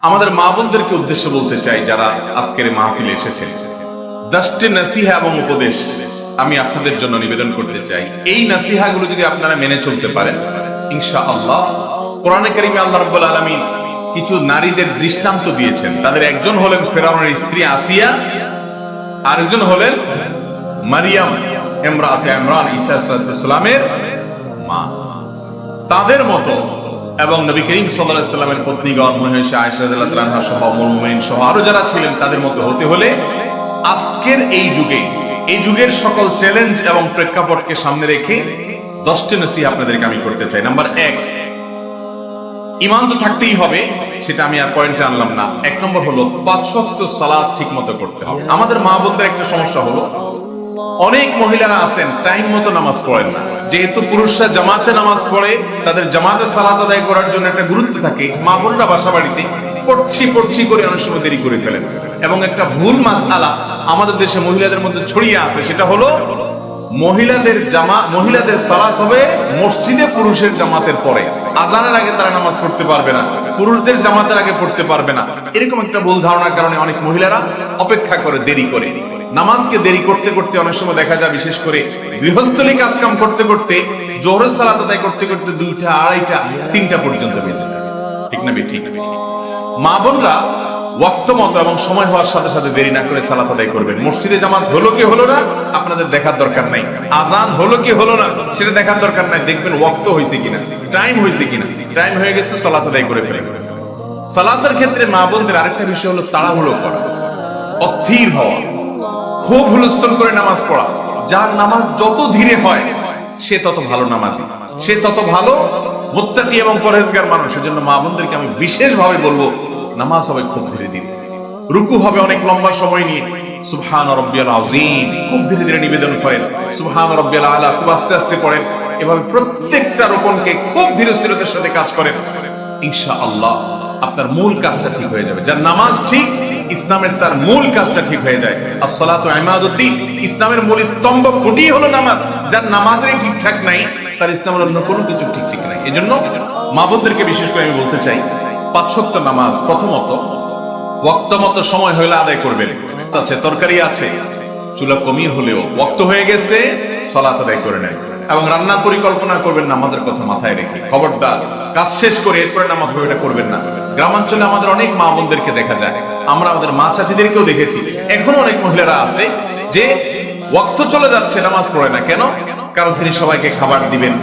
আমাদের মা বোনদেরকে উদ্দেশ্য বলতে চাই যারা আজকের মাহফিলে এসেছেন, 10টি নসিহা এবং উপদেশ আমি আপনাদের জন্য নিবেদন করতে চাই। এই নসিহাগুলো যদি আপনারা মেনে চলতে পারেন, ইনশাআল্লাহ কোরআনে কারিমে আল্লাহ রাব্বুল আলামিন কিছু নারীদের দৃষ্টান্ত দিয়েছেন। তাদের একজন হলেন ফেরাউনের স্ত্রী আসিয়া, আরেকজন হলেন মারিয়াম ইমরাতে ইমরান ঈসা আলাইহিস সালামের মা। তাদের মতো এবং নবী করিম সাল্লাল্লাহু আলাইহি ওয়াসাল্লামের পত্নীগণ মহিষা আয়েশা রাদিয়াল্লাহু তাআলা সহ উম্মুল মুমিনিন সহ আরো যারা ছিলেন তাদের মতো হতে হলে আজকের এই যুগের সকল চ্যালেঞ্জ এবং প্রেক্ষাপটকে সামনে রেখে 10টি নসিহা আপনাদেরকে আমি করতে চাই। নাম্বার 1, ঈমান তো থাকতেই হবে, সেটা আমি আর পয়েন্টে আনলাম না। 1 নম্বর হলো 5 ওয়াক্ত সালাত ঠিকমতো করতে হবে। আমাদের মা বোনদের একটা সমস্যা হলো, অনেক মহিলারা আছেন টাইম মতো নামাজ পড়েন না। যেহেতু পুরুষরা জামাতে নামাজ পড়ে, তাদের জামাতে সালাত আদায় করার জন্য একটা গুরুত্ব থাকে, মা বোনরা বাসা বাড়িতে পড়ছি করে অনেক সময় দেরি করে ফেলেন। এবং একটা ভুল মাসআলা আমাদের দেশে মহিলাদের মধ্যে ছড়িয়ে আছে, সেটা হলো মহিলাদের সালাত হবে মসজিদে পুরুষের জামাতের পরে, আজানের আগে তারা নামাজ পড়তে পারবে না, পুরুষদের জামাতের আগে পড়তে পারবে না। এরকম একটা ভুল ধারণার কারণে অনেক মহিলারা অপেক্ষা করে, দেরি করে। নামাজকে দেরি করতে করতে অনেক সময় দেখা যায়, বিশেষ করে গৃহস্থলী কাজকাম করতে করতে, জোহরের সালাত আদায় করতে করতে 2টা, 2:30টা, 3টা পর্যন্ত বেজে যায়। ঠিক না? ঠিক। মা বোনরা ওয়াক্ত মতো এবং সময় হওয়ার সাথে সাথে দেরি না করে সালাত আদায় করবেন। মসজিদে জামাত হলো কি হলো না আপনাদের দেখার দরকার নাই, আজান হলো কি হলো না সেটা দেখার দরকার নাই। দেখবেন ওয়াক্ত হয়েছে কিনা, টাইম হয়েছে কিনা। টাইম হয়ে গেছে, সালাত আদায় করে ফেলেন। সালাতের ক্ষেত্রে মা বোনদের আরেকটা বিষয় হলো তাড়াহুড়ো করা, অস্থির হওয়া, খুব হুলস্থুল করে নামাজ পড়া। যার নামাজ যত ধীরে হয় সে তত ভালো নামাজি, সে তত ভালো মুত্তাকি এবং পরহেজগার মানুষ। এজন্য মা বোনদেরকে আমি বিশেষভাবে বলবো, নামাজ হবে খুব ধীরে ধীরে, রুকু হবে অনেক লম্বা সময় নিয়ে, সুবহান রাব্বিয়াল আযীম খুব ধীরে ধীরে নিবেদন করেন, সুবহান রাব্বিয়াল আলা খুব আস্তে আস্তে পড়েন। এভাবে প্রত্যেকটা রোকনকে খুব ধীরে স্থিরতার সাথে কাজ করেন, ইনশাআল্লাহ আপনার মূল কাজটা ঠিক হয়ে যাবে। যার নামাজ ঠিক, ইসলামের তার মূল কাজটা ঠিক হয়ে যায়। আসসালাতু ইমাদুদ্দিন, ইসলামের মূল স্তম্ভ খুঁটি হলো নামাজ। যার নামাজেরই ঠিকঠাক নাই, তার ইসলামের অন্য কোনো কিছু ঠিক নাই। এজন্য মা বোনদেরকে বিশেষ করে আমি বলতে চাই, 5 ওয়াক্ত নামাজ প্রথমত ওয়াক্ত মতো সময় হলে আদায় করবেন। আছে তরকারি আছে, চুলা কমিয়ে হলেও ওয়াক্ত হয়ে গেছে, সালাত আদায় করে নেন। এবং রান্নার পরিকল্পনা করবেন নামাজের কথা মাথায় রেখে। খবরদার কাজ শেষ করে এরপরে নামাজ পড়ে, এটা করবেন না। গ্রামাঞ্চলে আমাদের অনেক মা বোনদেরকে দেখা যায়, আমরা আমাদের মা চাচিদেরকেও দেখেছি, এখনো অনেক মহিলারা আছে যে ওয়াক্ত চলে যাচ্ছে নামাজ পড়ে না। কেন? কারণ তিনি সবাইকে খাবার দিবেন,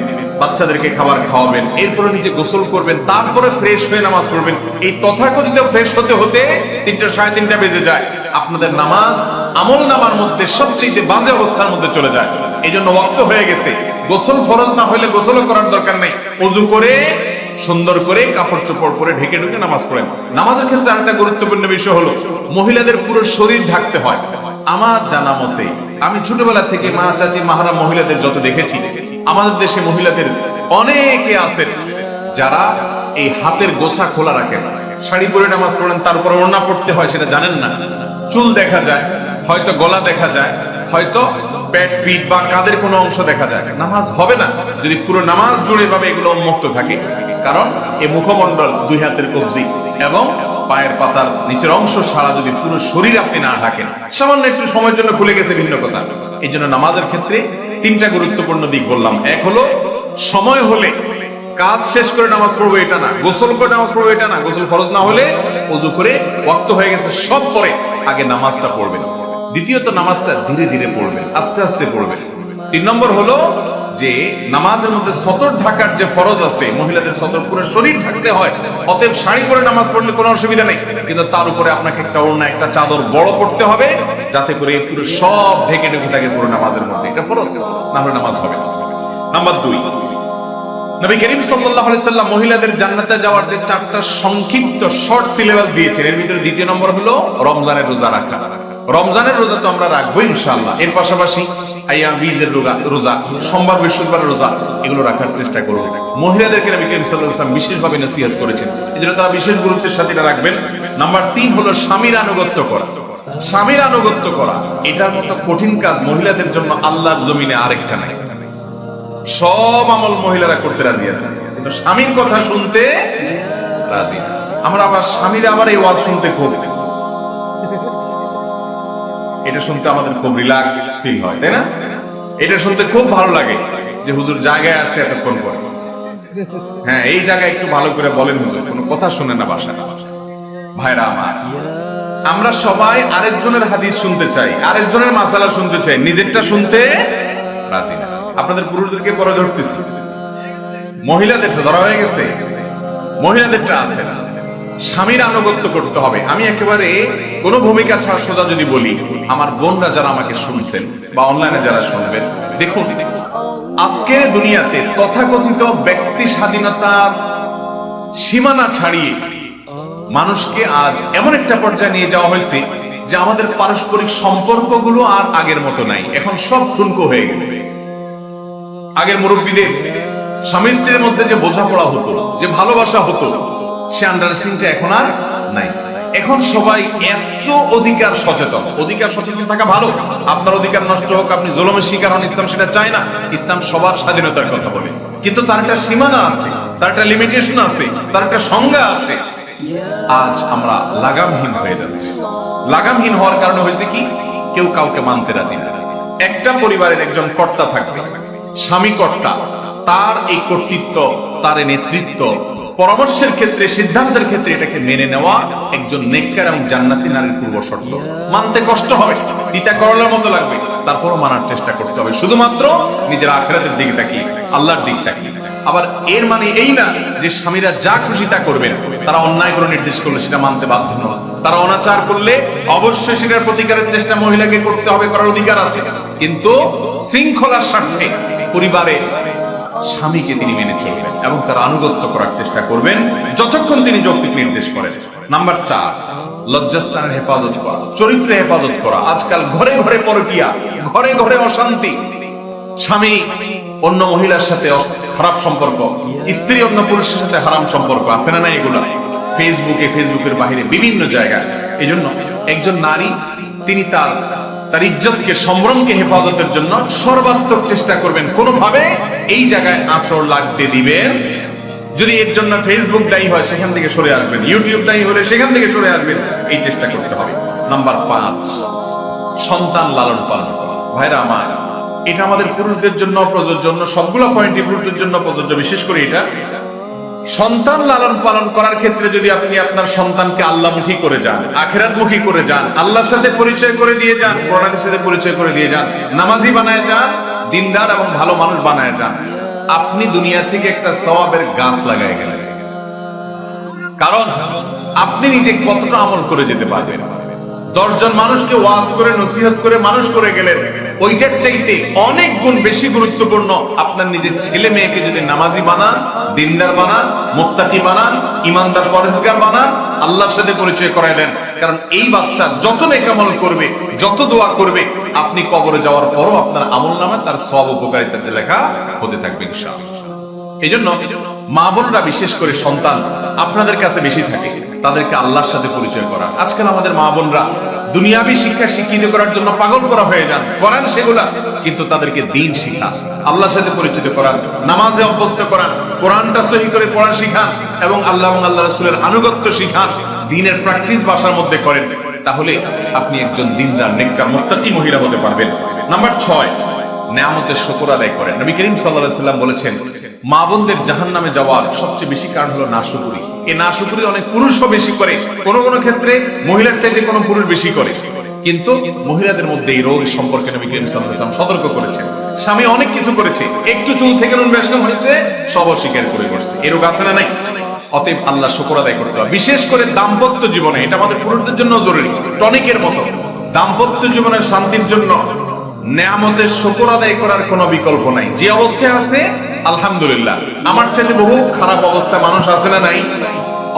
বাচ্চাদেরকে খাবার খাওয়াবেন, এরপরে নিজে গোসল করবেন, তারপরে ফ্রেশ হয়ে নামাজ পড়বেন। এই তথাকথিত ফ্রেশ হতে হতে 3টা, 3:30 বেজে যায়। আপনাদের নামাজ আমল নামার মধ্যে সবচেয়ে বাজে অবস্থার মধ্যে চলে যায়। এই জন্য ওয়াক্ত হয়ে গেছে, গোসল ফরজ না হলে গোসলও করার দরকার নেই, ওযু করে সুন্দর করে কাপড় চোপড় পরে ঢেকে ঢুকে নামাজ পড়েন। নামাজের ক্ষেত্রে আরেকটা গুরুত্বপূর্ণ বিষয় হলো, মহিলাদের পুরো শরীর ঢাকতে হয়। আমার জানা মতে, আমি ছোটবেলা থেকে মা চাচি মাহারা মহিলাদের যত দেখেছি, আমাদের দেশে মহিলাদের অনেকে আছেন যারা এই হাতের গোছা খোলা রাখেন, শাড়ি পরে নামাজ পড়েন, তারপর ওড়না পড়তে হয় সেটা জানেন না। চুল দেখা যায়, হয়তো গলা দেখা যায়, হয়তো পেট, পিঠ বা কাঁধের কোনো অংশ দেখা যায়। নামাজ হবে না যদি পুরো নামাজ জুড়ে ভাবে এগুলো উন্মুক্ত থাকে। কারণ এই মুখমণ্ডল, 2 হাতের কবজি এবং পায়ের পাতার নিচের অংশ ছাড়া যদি পুরো শরীর আপনি না ঢাকেন, সামান্য একটু সময়ের জন্য খুলে গেছে ভিন্ন কথা। এই জন্য নামাজের ক্ষেত্রে 3টা গুরুত্বপূর্ণ দিক বললাম। 1 হলো সময় হলে কাজ শেষ করে নামাজ পড়বো এটা না, গোসল করে নামাজ পড়বো এটা না, গোসল ফরজ না হলে ওযু করে ওয়াক্ত হয়ে গেছে সব পরে আগে নামাজটা পড়বেন। দ্বিতীয়ত নামাজটা ধীরে ধীরে পড়বেন, আস্তে আস্তে পড়বেন। 3 নম্বর হলো যে নামাজের মধ্যে সতর ঢাকার যে ফরজ আছে, মহিলাদের সতর পুরো শরীর ঢাকতে হয়। অতএব শাড়ি পরে নামাজ পড়লে কোনো অসুবিধা নেই, কিন্তু তার উপরে আপনাকে একটা ওড়না, একটা চাদর বড় পড়তে হবে, যাতে করে পুরো সব ঢেকে ঢুকে থাকে পুরো নামাজের মধ্যে। এটা ফরজ, না হলে নামাজ হবে না। নাম্বার 2, নবী করিম সাল্লাল্লাহু আলাইহি সাল্লাম মহিলাদের জান্নাতে যাওয়ার যে 4টা সংক্ষিপ্ত শর্ট সিলেবাস দিয়েছেন, এর ভিতরে 2য় নম্বর হলো রমজানের রোজা রাখা। রমজানের রোজা তো আমরা রাখবো ইনশাআল্লাহ। এর পাশাপাশি আইয়াম বীজের রোজা, সোমবার বৃহস্পতিবারের রোজা, এগুলো রাখার চেষ্টা করব। মহিলাদেরকে নবী করিম সাল্লাল্লাহু আলাইহি সাল্লাম বিশেষভাবে নসিহত করেছেন, এজন্য তারা বিশেষ গুরুত্বের সাথে এটা রাখবেন। নাম্বার 3 হলো স্বামীর আনুগত্য করা। স্বামীর আনুগত্য করা, এটার মতো কঠিন কাজ মহিলাদের জন্য আল্লাহর জমিনে আরেকটা নাই। সব আমল মহিলারা করতে রাজি আছে, কিন্তু স্বামীর কথা শুনতে রাজি না। আমরা আবার স্বামীরা আবার এই ওয়াজ শুনতে খুব, এটা শুনতে আমাদের খুব রিল্যাক্স ফিল হয়, তাই না? এটা শুনতে খুব ভালো লাগে যে হুজুর জায়গায় আসছে এতক্ষণ পরে। হ্যাঁ, এই জায়গায় একটু ভালো করে বলেন হুজুর, কোনো কথা শুনে না বাসায়। ভাইরা আমার, আমরা সবাই আরেকজনের হাদিস শুনতে চাই, আরেকজনের মাসালা শুনতে চাই, নিজেরটা শুনতে রাজি না। আপনাদের পুরুষদেরকে পরে ধরতেছি, মহিলাদেরটা ধরা হয়ে গেছে, মহিলাদেরটা আছে না। স্বামীর আনুগত্য করতে হবে। আমি একেবারে কোনো ভূমিকা ছাড়া সোজা যদি বলি, আমার বোনরা যারা আমাকে শুনছেন বা অনলাইনে যারা শুনবেন, দেখুন আজকের দুনিয়াতে তথাকথিত ব্যক্তি স্বাধীনতার সীমানা ছাড়িয়ে মানুষকে আজ এমন একটা পর্যায়ে নিয়ে যাওয়া হয়েছে যে আমাদের পারস্পরিক সম্পর্কগুলো আর আগের মতো নাই, এখন সব ঠুনকো হয়ে গেছে। আগের মুরব্বীদের স্বামী স্ত্রীর মধ্যে যে বোঝাপড়া হতো, যে ভালোবাসা হতো, সে আন্ডারস্ট্যান্ডিংটা এখন আর নাই। এখন সবাই এত অধিকার সচেতন। অধিকার সচেতন থাকা ভালো, আপনার অধিকার নষ্ট হোক, আপনি জুলুমের শিকার হন, ইসলাম সেটা চায় না। ইসলাম সবার স্বাধীনতার কথা বলে, কিন্তু তার একটা সীমানা আছে, তার একটা লিমিটেশন আছে, তার একটা সংজ্ঞা আছে। আজ আমরা লাগামহীন হয়ে যাচ্ছি। লাগামহীন হওয়ার কারণে হয়েছে কি, কেউ কাউকে মানতে রাজি না। একটা পরিবারের একজন কর্তা থাকবে, স্বামী কর্তা, তার এই কর্তৃত্ব, তার এই নেতৃত্ব, পরামর্শের ক্ষেত্রে, সিদ্ধান্তের ক্ষেত্রে এটাকে মেনে নেওয়া একজন নেককার এবং জান্নাতি নারীর পূর্ব শর্ত। মানতে কষ্ট হবে, তিতা করলার মতো লাগবে, তারপরও মানার চেষ্টা করতে হবে, শুধুমাত্র নিজের আখিরাতের দিকে তাকিয়ে, আল্লাহর দিক তাকিয়ে। আবার এর মানে এই না যে স্বামীরা যা খুশি তা করবেন, তারা অন্যায় করে নির্দেশ করলে সেটা মানতে বাধ্য নয়। তারা অনাচার করলে অবশ্যই সেটার প্রতিকারের চেষ্টা মহিলাকে করতে হবে, করার অধিকার আছে, কিন্তু শৃঙ্খলার স্বার্থে পরিবারে স্বামীকে তিনি মেনে চলবেন এবং তার আনুগত্য করার চেষ্টা করবেন যতক্ষণ তিনি যৌক্তিক নির্দেশ করেন। নাম্বার 4, লজ্জাস্থানের হেফাজত করা, চরিত্রের হেফাজত করা। আজকাল ঘরে ঘরে পরকীয়া, ঘরে ঘরে অশান্তি, স্বামী অন্য মহিলার সাথে খারাপ সম্পর্ক, স্ত্রী অন্য পুরুষের সাথে হারাম সম্পর্ক, আছে না? এগুলো ফেসবুকে, ফেসবুকের বাহিরে বিভিন্ন জায়গায়। এই জন্য একজন নারী তিনি তার ইজ্জতকে, সম্ভ্রমকে হেফাজতের জন্য সর্বাত্মক চেষ্টা করবেন। কোনোভাবে এই জায়গায় আঁচড় লাগতে দিবেন। যদি এর জন্য ফেসবুক দায়ী হয়, সেখান থেকে সরে আসবেন। ইউটিউব দায়ী হলে সেখান থেকে সরে আসবেন। এই চেষ্টা করতে হবে। নাম্বার 5, সন্তান লালন পালন। ভাইরা আমার, এটা আমাদের পুরুষদের জন্য প্রযোজ্য, সবগুলো পয়েন্টই পুরুষদের জন্য প্রযোজ্য। বিশেষ করে এটা সন্তান লালন পালন করার ক্ষেত্রে যদি আপনি আপনার সন্তানকে আল্লাহমুখী করে যান, আখিরাতমুখী করে যান, আল্লাহর সাথে পরিচয় করে দিয়ে যান, কোরআনের সাথে পরিচয় করে দিয়ে যান, নামাজি বানায় যান, দিনদার এবং ভালো মানুষ বানায় যান, আপনি দুনিয়া থেকে একটা সওয়াবের গাছ লাগায় গেলেন। কারণ আপনি নিজে কতটা আমল করে যেতে পারবেন। 10 জন মানুষকে ওয়াজ করে, নসিহত করে মানুষ করে গেলেন, ওইটার চাইতে অনেক গুণ বেশি গুরুত্বপূর্ণ আপনার নিজের ছেলে মেয়েকে যদি নামাজি বানান, দিনদার বানান, মুত্তাকি বানান, ইমানদার পরেজগার বানান, আল্লাহর সাথে পরিচয় করায় দেন। কারণ এই বাচ্চা যত নেক আমল করবে, যত দোয়া করবে, আপনি কবরে যাওয়ার পরও আপনার আমলনামা তার সব উপকারিতাতে লেখা হতে থাকবে ইনশাআল্লাহ। এই জন্য মা বোনরা, বিশেষ করে সন্তান আপনাদের কাছে বেশি থাকে, তাদেরকে আল্লাহর সাথে পরিচয় করা। আজকাল আমাদের মা বোনরা দুনিয়াবি শিক্ষা শিক্ষিত করার জন্য পাগল করা হয়ে যান, করেন সেগুলা, কিন্তু তাদেরকে দিন শিখান, আল্লাহর সাথে পরিচিত করান, নামাজে অভ্যস্ত করান, কোরআনটা সহি করে পড়া শিখান এবং আল্লাহ এবং আল্লাহ রাসূলের আনুগত্য শিখান, দিনের প্র্যাকটিস বাসার মধ্যে করেন। তাহলে আপনি একজন দিনদার, নেককার, মুত্তাকি মহিলা হতে পারবেন। নাম্বার 6, নেয়ামতের শুকর আদায় করেন। নবী করিম সাল্লাল্লাহু আলাইহি ওয়াসাল্লাম বলেছেন, মা বোনদের জাহান্নামে যাওয়ার সবচেয়ে বেশি কারণ হলো নাশুকরি। এই নাশুকরি অনেক পুরুষও বেশি করে, কোন কোন ক্ষেত্রে মহিলার চাইতে কোন পুরুষ বেশি করে। কিন্তু মহিলাদের মধ্যে এই রোগ সম্পর্কে নবী করিম সাল্লাল্লাহু আলাইহি ওয়াসাল্লাম সতর্ক করেছেন। স্বামী অনেক কিছু করেছে, একটু চুল থেকে নুন বেশকম হয়েছে, সব অস্বীকার করে বসছে। এই রোগ আছে না নাই? অতএব আল্লাহ শুকর আদায় করতে হবে, বিশেষ করে দাম্পত্য জীবনে। এটা আমাদের পুরুষদের জন্য জরুরি, টনিকের মতো। দাম্পত্য জীবনের শান্তির জন্য নেয়ামতের শুকর আদায় করার কোনো বিকল্প নাই। যে অবস্থায় আছে আলহামদুলিল্লাহ, আমার চাইতে বহু খারাপ অবস্থায় মানুষ আছে না নাই?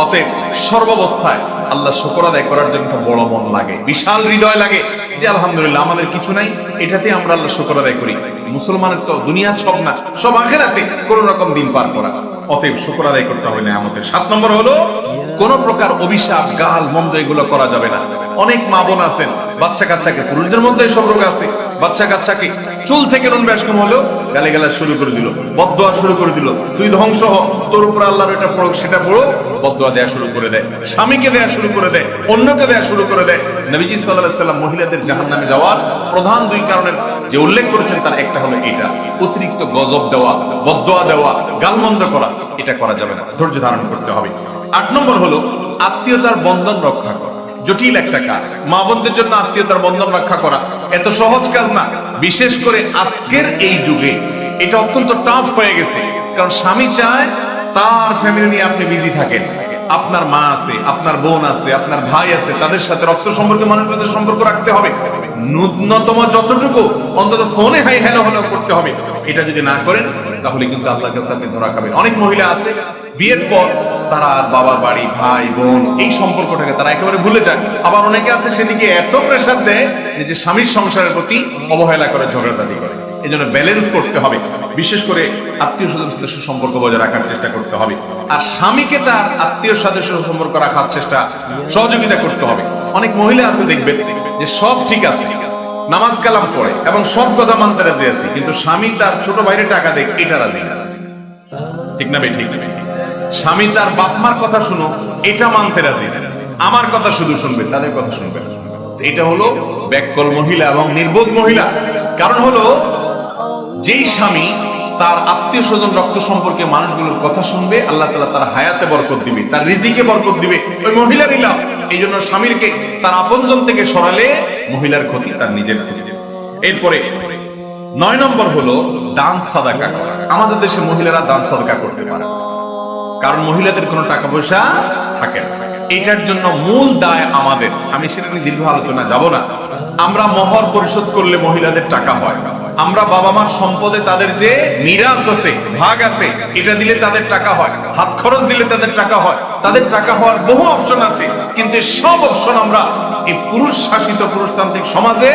অতএব সর্বাবস্থায় আল্লাহ শুকর আদায় করার জন্য বড় মন লাগে, বিশাল হৃদয় লাগে যে আলহামদুলিল্লাহ আমাদের কিছু নাই, এটাতে আমরা আল্লাহ শুকর আদায় করি। মুসলমানের তো দুনিয়া সব না, সব আখিরাতে কোন রকম দিন পার করা। অতএব শুকর আদায় করতে হবে নেয়ামতের। 7 নম্বর হলো কোন প্রকার অভিশাপ, গাল, মন্দ এগুলো করা যাবে না। অনেক মা বোন আছেন, বাচ্চা কাচ্চাকে, পুরুষদের মধ্যে এসব রোগ আছে, বাচ্চা কাচ্চাকে চুল থেকে নুন ব্যাস কম হলো গালিগালাজ শুরু করে দিল, বদদোয়া শুরু করে দিল, তুই ধ্বংস হ, তোর উপর আল্লাহর এটা পড়ুক সেটা পড়ুক, বদদোয়া দেয়া শুরু করে দেয়, স্বামীকে দেয়া শুরু করে দেয়, অন্যকে দেয়া শুরু করে দেয়। নবীজি সাল্লাল্লাহু আলাইহি ওয়াসাল্লাম মহিলাদের জাহান্নামে যাওয়ার প্রধান দুই কারণের যে উল্লেখ করেছেন তার একটা হলো এটা, অতিরিক্ত গজব দেওয়া, বদদোয়া দেওয়া, গালমন্দ করা, এটা করা যাবে না, ধৈর্য ধারণ করতে হবে। 8 নম্বর হলো আত্মীয়তার বন্ধন রক্ষা করা। জটিল একটা কাজ, মা বোনদের জন্য আত্মীয়তার বন্ধন রক্ষা করা এত সহজ কাজ না। বিশেষ করে আজকের এই যুগে এটা অত্যন্ত টাফ হয়ে গেছে, কারণ স্বামী চায় তার ফ্যামিলি নিয়ে আপনি বিজি থাকেন, আপনার মা আছে, আপনার বোন আছে, আপনার ভাই আছে, তাদের সাথে রক্ত সম্পর্কে মানুষদের সম্পর্ক রাখতে হবে, ন্যূনতম যতটুকু অন্তত ফোনে হাই হ্যালো হ্যালো করতে হবে। এটা যদি না করেন তাহলে কিন্তু আল্লাহর কাছে আপনি ধরা খাবেন। অনেক মহিলা আছে বিয়ের পর তারা বাবার বাড়ি, ভাই বোন এই সম্পর্কটাকে তারা একেবারে ভুলে যায়। আবার অনেকে আছে সেদিকে এত প্রেসার দেয় যে স্বামীর সংসারের প্রতি অবহেলা করে, ঝগড়াঝাটি করে। এই জন্য ব্যালেন্স করতে হবে, বিশেষ করে আত্মীয় স্বজনের সাথে সুসম্পর্ক বজায় রাখার চেষ্টা করতে হবে, আর স্বামীকে তার আত্মীয় সাথে সুসম্পর্ক রাখার চেষ্টা সহযোগিতা করতে হবে। অনেক মহিলা আছে দেখবেন যে সব ঠিক আছে, নামাজ কালাম পড়ে এবং সব কথা মানতে রাজি আছে, কিন্তু স্বামী তার ছোট ভাইরে টাকা দেয় এটা রাজি না। ঠিক না? ঠিক। স্বামী তার বাপ মার কথা শুনো এটা মানতে রাজি না, আমার কথা শুধু শুনবে, তাদের কথা শুনবে না। এটা হলো ব্যাককল মহিলা এবং নির্বোধ মহিলা। কারণ হলো যেই স্বামী তার আত্মীয় স্বজন রক্ত সম্পর্কে মানুষগুলোর কথা শুনবে, আল্লাহ তাআলা তার হায়াতে বরকত দিবে, তার রিজিকে বরকত দিবে, ওই মহিলারই লাভ। এই জন্য স্বামীকে তার আপনজন থেকে সরালে মহিলার ক্ষতি, তার নিজের ক্ষতি। এরপরে 9 নম্বর হলো দান সাদাকা করা। আমাদের দেশে মহিলারা দান সাদাকা করতে পারে, কারণ মহিলাদের কোনো টাকা পয়সা থাকে না। এটার জন্য মূল দায় আমাদের, আমি সেটা নিয়ে দীর্ঘ আলোচনা যাব না। আমরা মহর পরিশোধ করলে মহিলাদের টাকা হয়, আমরা বাবা মার সম্পদে তাদের যে মিরাস আছে, ভাগ আছে, এটা দিলে তাদের টাকা হয়, হাত খরচ দিলে তাদের টাকা হয়, তাদের টাকা হওয়ার বহু অপশন আছে। কিন্তু সব অপশন আমরা এই পুরুষ শাসিত পুরুষতান্ত্রিক সমাজে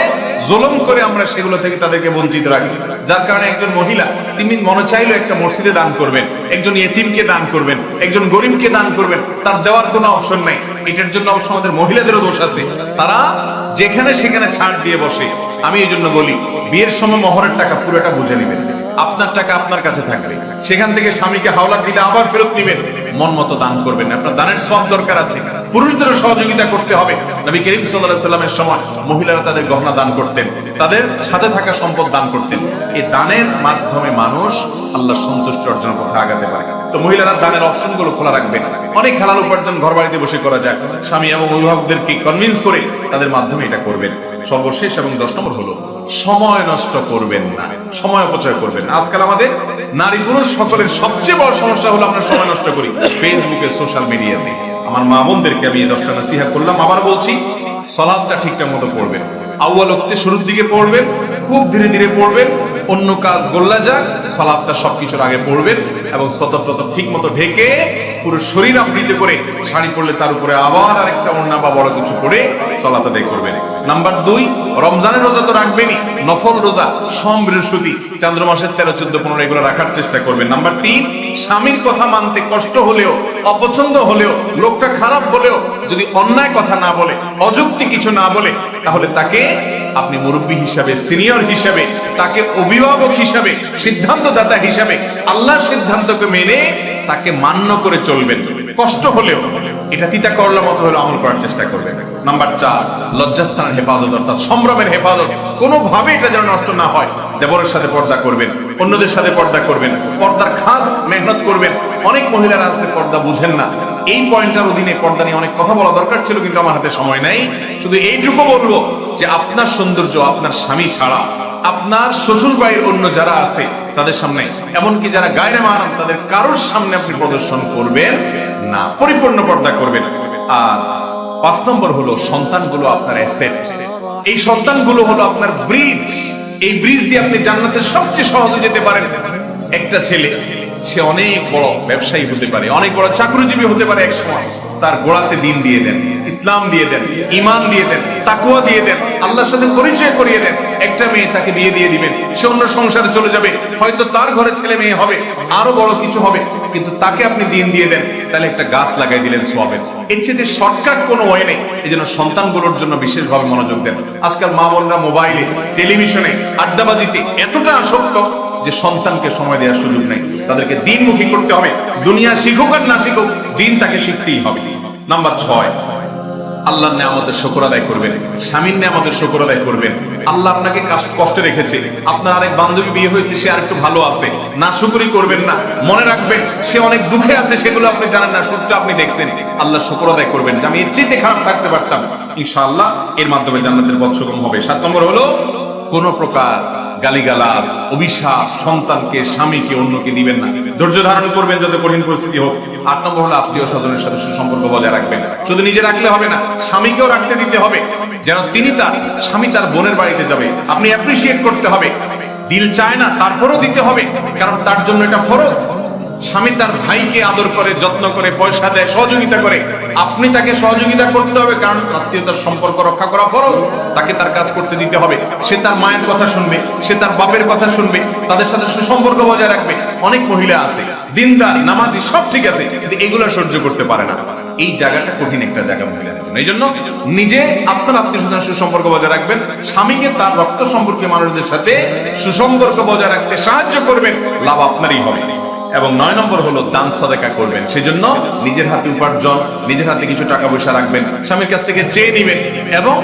জুলুম করে আমরা সেগুলো থেকে তাদেরকে বঞ্চিত রাখি। যার কারণে একজন মহিলা তিনি মনে চাইলে একটা মসজিদে দান করবেন, একজন ইয়েতিমকে দান করবেন, একজন গরিবকে দান করবেন, তার দেওয়ার কোনো অপশন নাই। এটার জন্য অবশ্য আমাদের মহিলাদেরও দোষ আছে, তারা যেখানে সেখানে ছাড় দিয়ে বসে। আমি এই জন্য বলি, বিয়ের সময় মহরের টাকা পুরোটা বুঝে নেবেন, আপনার টাকা আপনার কাছে থাকবে, সেখান থেকে স্বামীকে হাওলাত দিলে আবার ফেরত নেবেন, মন মতো দান করবেন। আপনার দানের সব দরকার আছে, পুরুষদেরও সহযোগিতা করতে হবে। নবী করিম সাল্লাল্লাহু আলাইহি ওয়াসাল্লামের সময় মহিলারা তাদের গহনা দান করতেন, তাদের সাথে থাকা সম্পদ দান করতেন। এই দানের মাধ্যমে মানুষ আল্লাহর সন্তুষ্টি অর্জনের পথে আগাতে পারে। তো মহিলারা দানের অপশনগুলো খোলা রাখবেন। অনেক হালাল উপার্জন ঘর বাড়িতে বসে করা যায়, স্বামী এবং অভিভাবকদেরকে কনভিন্স করে তাদের মাধ্যমে এটা করবেন। সর্বশেষ এবং 10 নম্বর হলো সময় নষ্ট করবেন না, সময় অপচয় করবেন না। আজকাল আমাদের নারী পুরুষ সকলের সবচেয়ে বড় সমস্যা হলো আমরা সময় নষ্ট করি ফেসবুকে, সোশ্যাল মিডিয়াতে। আমার মা বোনদেরকে আমি এই 10টা নসিহত করলাম, আবার বলছি, সালাতটা ঠিকঠাক মতো পড়বেন, আউয়াল ওয়াক্তে শুরুর দিকে পড়বেন, খুব ধীরে ধীরে পড়বেন, অন্য কাজ গোল্লা যাক, সালাতটা সবকিছুর আগে পড়বেন এবং সতর্ক ঠিক মতো ঢেকে পুরো শরীর আবৃত করে, শাড়ি পরলে তার উপরে আবার আরেকটা ওড়না বা বড় কিছু পরে সালাত আদায় করবেন। নাম্বার 2, রমজানের রোজা তো রাখবেনই, নফল রোজা সোম বৃহস্পতি চান্দ্র মাসের 13, 14, 15 এগুলো রাখার চেষ্টা করবেন। নাম্বার 3, স্বামীর কথা মানতে কষ্ট হলেও, অপছন্দ হলেও, লোকটা খারাপ হলেও যদি অন্যায় কথা না বলে, অযুক্তি কিছু না বলে, তাহলে তাকে আপনি মুরব্বী হিসাবে, সিনিয়র হিসাবে, তাকে অভিভাবক হিসাবে, সিদ্ধান্তদাতা হিসাবে আল্লাহর সিদ্ধান্তকে মেনে তাকে মান্য করে চলবেন। কষ্ট হলেও এটা তিতা করলার মতো হলে আমল করার চেষ্টা করবেন। নাম্বার 4, লজ্জাস্থানের হেফাজত, অর্থাৎ সম্ভ্রমের হেফাজত, কোনোভাবে এটা যেন নষ্ট না হয়। দেবরের সাথে পর্দা করবেন, অন্যদের সাথে পর্দা করবেন, পর্দার খাস মেহনত করবেন। অনেক মহিলারা আছে পর্দা বুঝেন না। এই পয়েন্টটার অধীনে পর্দা নিয়ে অনেক কথা বলা দরকার ছিল, কিন্তু আমার হাতে সময় নাই। শুধু এইটুকু বলবো যে আপনার সৌন্দর্য আপনার স্বামী ছাড়া আপনার শ্বশুর বাড়ির অন্য যারা আছে তাদের সামনে, এমনকি যারা গায়রে মাহরাম তাদের কারোর সামনে আপনি প্রদর্শন করবেন না, পরিপূর্ণ পর্দা করবেন। আর 5 নম্বর হলো সন্তানগুলো আপনার অ্যাসেট। এই সন্তানগুলো হলো আপনার ব্রিজ, এই ব্রিজ দিয়ে আপনি জান্নাতের সবচেয়ে সহজে যেতে পারেন। একটা ছেলে সে অনেক বড় ব্যবসায়ী হতে পারে, অনেক বড় চাকরিজীবী হতে পারে এক সময়, তার গোড়াতে দিন দিয়ে দেন, ইসলাম দিয়ে দেন, ঈমান দিয়ে দেন, তাকওয়া দিয়ে দেন, আল্লাহর সাথে পরিচয় করিয়ে দেন। একটা মেয়ে তাকে বিয়ে দিয়ে দিবেন, সে অন্য সংসারে চলে যাবে, হয়তো তার ঘরে ছেলে মেয়ে হবে, আরো বড় কিছু হবে, কিন্তু তাকে আপনি দিন দিয়ে দেন, তাহলে একটা গাছ লাগাই দিলেন সওয়াবের। এর চেয়ে শর্টকাট কোনো ওয়ে নেই। এই জন্য সন্তানগুলোর জন্য বিশেষভাবে মনোযোগ দেন। আজকাল মা বোনরা মোবাইলে, টেলিভিশনে, আড্ডাবাজিতে এতটা আসক্ত যে সন্তানকে সময় দেওয়ার সুযোগ নেই। তাদেরকে দিনমুখী করতে হবে। দুনিয়া শিখুক আর না শিখুক, দিন তাকে শিখতেই হবে। নাম্বার 6, আল্লাহর নেয়ামতের শুকর আদায় করবেন, স্বামীর নেয়ামতের শুকর আদায় করবেন। আল্লাহ আপনাকে কষ্টে রেখেছে, আপনার আরেক বান্ধবী বিয়ে হয়েছে, সে আরেকটু ভালো আছে, না শুকরি করবেন না। মনে রাখবেন সে অনেক দুঃখে আছে, সেগুলো আপনি জানেন না, সুখটা আপনি দেখছেন। আল্লাহ শুকর আদায় করবেন যে আমি এর চেয়ে খারাপ থাকতে পারতাম, ইনশাআল্লাহ এর মাধ্যমে জান্নাতের পথ সুগম হবে। 7 নম্বর হলো কোন প্রকার গালিগালাজ, অভিশাপ সন্তানকে, স্বামীকে, অন্যকে দিবেন না। ধৈর্য ধারণ করবেন যত কঠিন পরিস্থিতি হোক। 8 নম্বর হলো আত্মীয় স্বজনের সাথে সুসম্পর্ক বজায় রাখবেন। শুধু নিজে রাখলে হবে না, স্বামীকেও রাখতে দিতে হবে, যেন তিনি তার স্বামী তার বোনের বাড়িতে যাবে, আপনি অ্যাপ্রিসিয়েট করতে হবে। দিল চায় না, তারপরও দিতে হবে, কারণ তার জন্য এটা ফরজ। স্বামী তার ভাইকে আদর করে, যত্ন করে, পয়সা দেয়, সহযোগিতা করে, আপনি তাকে সহযোগিতা করতে হবে, কারণ আত্মীয়তার সম্পর্ক রক্ষা করা ফরজ। তাকে তার কাজ করতে দিতে হবে। সে তার মায়ের কথা শুনবে, সে তার বাপের কথা শুনবে, তাদের সাথে সুসম্পর্ক বজায় রাখবে। অনেক মহিলা আছে দিনদার, নামাজি, সব ঠিক আছে, কিন্তু এগুলো সহ্য করতে পারে না। এই জায়গাটা কঠিন একটা জায়গা মহিলাদের জন্য। এই জন্য নিজে আপনার আত্মীয় স্বজনের সুসম্পর্ক বজায় রাখবেন, স্বামীকে তার রক্ত সম্পর্কীয় মানুষদের সাথে সুসম্পর্ক বজায় রাখতে সাহায্য করবেন, লাভ আপনারই হবে। এবং 9 নম্বর হলো দান সাদাকা করবেন। সেজন্য নিজের হাতে উপার্জন, নিজের হাতে কিছু টাকা পয়সা রাখবেন, স্বামীর কাছ থেকে চেয়ে নেবেন, এবং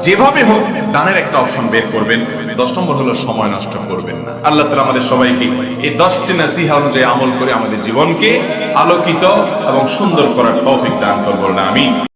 যেভাবে হোক দানের একটা অপশন বের করবেন। 10 নম্বর হলো সময় নষ্ট করবেন না। আল্লাহ তাআলা আমাদের সবাইকে এই 10টি নসিহত অনুযায়ী আমল করে আমাদের জীবনকে আলোকিত এবং সুন্দর করার তৌফিক দান করুন। আমিন।